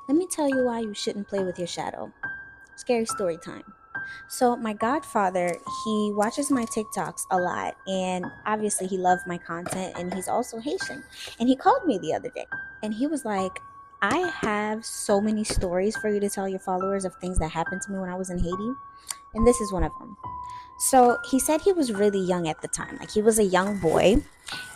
Let me tell you why you shouldn't play with your shadow. Scary story time. So, my godfather, he watches my TikToks a lot, and obviously, he loved my content, and he's also Haitian. And he called me the other day, and he was like, I have so many stories for you to tell your followers of things that happened to me when I was in Haiti, and this is one of them. So, he said he was really young at the time, like he was a young boy,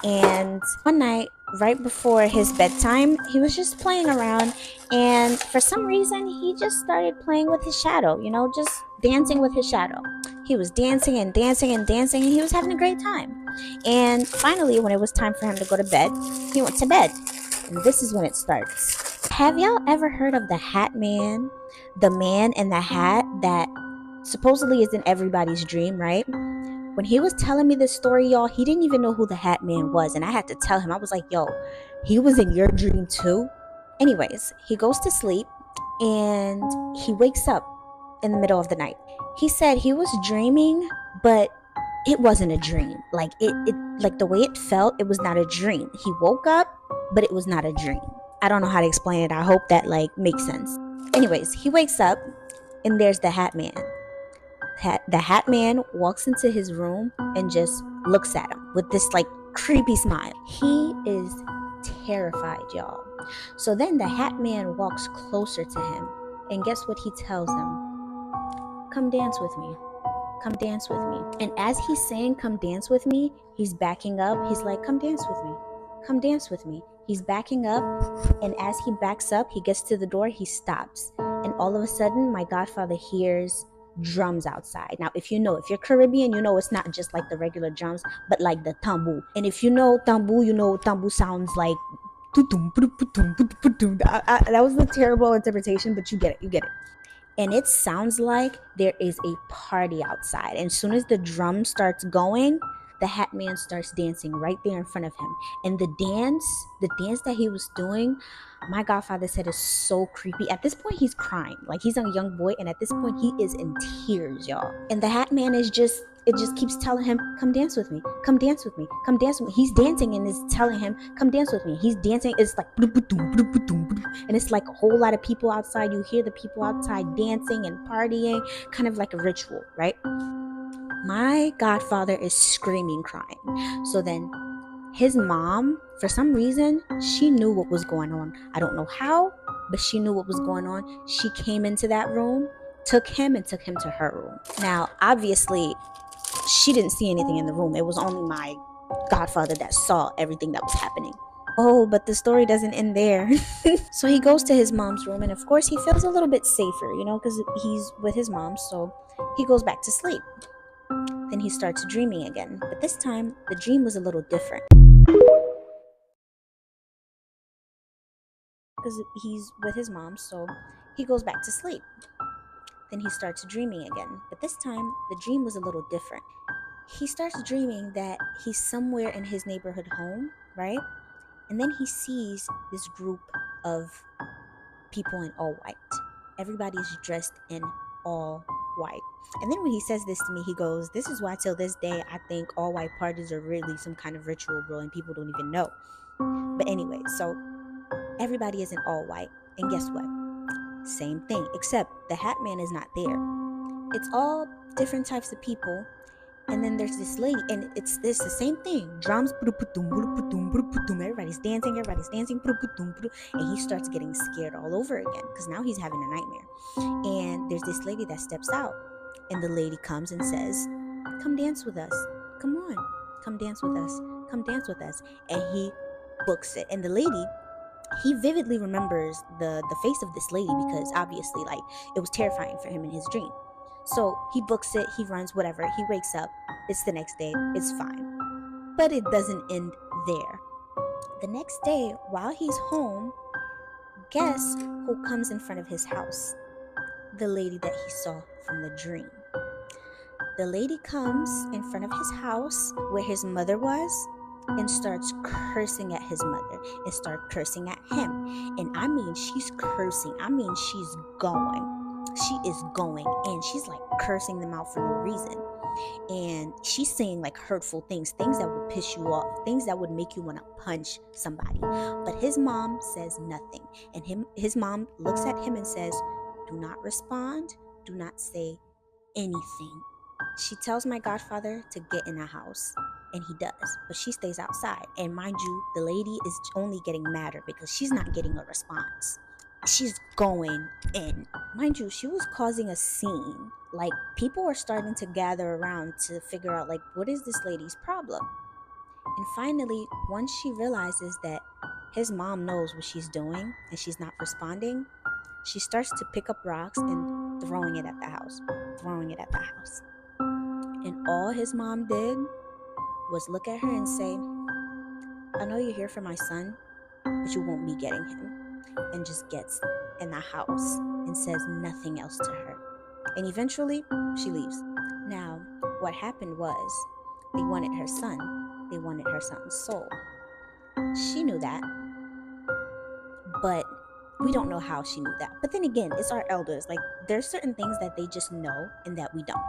and one night, right before his bedtime, he was just playing around. And for some reason, he just started playing with his shadow, just dancing with his shadow. He was dancing and dancing and dancing, and he was having a great time. And finally, when it was time for him to go to bed, he went to bed. And this is when it starts. Have y'all ever heard of the Hat Man? The man in the hat that supposedly is in everybody's dream, right? When he was telling me this story, y'all, he didn't even know who the Hat Man was. And I had to tell him, I was like, yo, he was in your dream too? Anyways, he goes to sleep and he wakes up in the middle of the night. He said he was dreaming, but it wasn't a dream. Like the way it felt, it was not a dream. He woke up, but it was not a dream. I don't know how to explain it. I hope that makes sense. Anyways, he wakes up and there's the Hat Man. The Hat Man walks into his room and just looks at him with this creepy smile. He is terrified, y'all. So then the Hat Man walks closer to him, and guess what he tells him? Come dance with me. Come dance with me. And as he's saying, come dance with me, he's backing up. He's like, come dance with me. Come dance with me. He's backing up. And as he backs up, he gets to the door, he stops. And all of a sudden, my godfather hears drums outside. Now, if you're Caribbean, you know it's not just like the regular drums, but like the tambour. And if you know tambour sounds like that was a terrible interpretation, but you get it. And it sounds like there is a party outside. And as soon as the drum starts going, the Hat Man starts dancing right there in front of him. And the dance that he was doing, my godfather said is so creepy. At this point, he's crying. Like he's a young boy, and at this point, he is in tears, y'all. And the Hat Man it just keeps telling him, come dance with me, come dance with me, come dance with me. He's dancing and is telling him, come dance with me. He's dancing. It's like, and it's like a whole lot of people outside. You hear the people outside dancing and partying, kind of like a ritual, right? My godfather is screaming, crying. So then his mom, for some reason, she knew what was going on. I don't know how, but she knew what was going on. She came into that room, took him to her room. Now, obviously, she didn't see anything in the room. It was only my godfather that saw everything that was happening. Oh, but the story doesn't end there. So he goes to his mom's room, and of course he feels a little bit safer, because he's with his mom. So he goes back to sleep. Then he starts dreaming again, but this time the dream was a little different because he's with his mom. So he goes back to sleep. Then he starts dreaming again, but this time the dream was a little different. He starts dreaming that he's somewhere in his neighborhood home, right? And then he sees this group of people in all white. Everybody's dressed in all white. And then when he says this to me, he goes, this is why till this day I think all white parties are really some kind of ritual, bro, and people don't even know. But anyway, so everybody is in all white. And guess what? Same thing, except the Hat Man is not there. It's all different types of people. And then there's this lady, and it's the same thing. Drums, everybody's dancing, and he starts getting scared all over again because now he's having a nightmare. And there's this lady that steps out, and the lady comes and says, come dance with us. Come on, come dance with us. Come dance with us. And he books it. And the lady, he vividly remembers the face of this lady because obviously it was terrifying for him in his dream. So he books it, he runs, whatever. He wakes up, it's the next day, it's fine. But it doesn't end there. The next day, while he's home, guess who comes in front of his house? The lady that he saw from the dream. The lady comes in front of his house where his mother was and starts cursing at his mother and start cursing at him. And I mean, she's cursing. I mean, she's going. She is going and she's like cursing them out for no reason. And she's saying like hurtful things, things that would piss you off, things that would make you want to punch somebody. But his mom says nothing. And his mom looks at him and says, "Do not respond, do not say anything." She tells my godfather to get in the house, and he does, but she stays outside. And mind you, the lady is only getting madder because she's not getting a response. She's going in. Mind you, she was causing a scene. Like, people are starting to gather around to figure out, like, what is this lady's problem? And finally, once she realizes that his mom knows what she's doing and she's not responding, she starts to pick up rocks and throwing it at the house, throwing it at the house. And all his mom did was look at her and say, "I know you're here for my son, but you won't be getting him." And just gets in the house and says nothing else to her. And eventually, she leaves. Now, what happened was they wanted her son. They wanted her son's soul. She knew that, but we don't know how she knew that. But then again, it's our elders. Like, there's certain things that they just know and that we don't.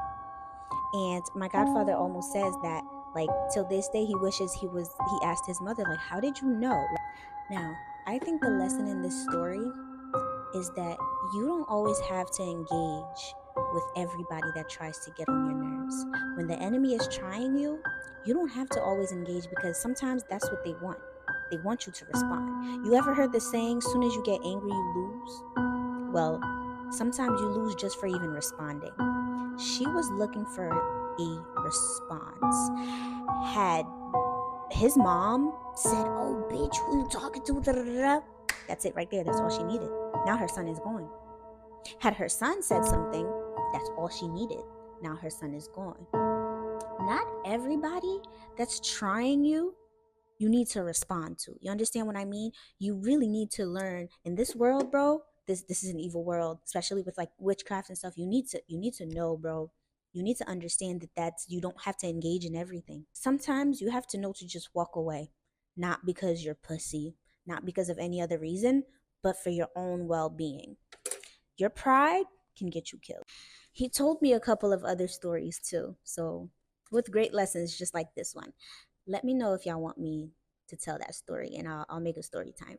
And my godfather almost says that, like, till this day, he asked his mother, like, "How did you know?" Now, I think the lesson in this story is that you don't always have to engage with everybody that tries to get on your nerves. When the enemy is trying you, you don't have to always engage, because sometimes that's what they want. They want you to respond. You ever heard the saying, soon as you get angry, you lose? Well, sometimes you lose just for even responding. She was looking for a response. Had his mom said, "Oh, bitch, who you talking to?" Da, da, da, da. That's it right there. That's all she needed. Now her son is gone. Had her son said something, that's all she needed. Now her son is gone. Not everybody that's trying you need to respond to. You understand what I mean? You really need to learn in this world, bro. This is an evil world, especially with like witchcraft and stuff. You need to know, bro. You need to understand that you don't have to engage in everything. Sometimes you have to know to just walk away, not because you're pussy, not because of any other reason, but for your own well-being. Your pride can get you killed. He told me a couple of other stories too. So, with great lessons just like this one. Let me know if y'all want me to tell that story, and I'll make a story time.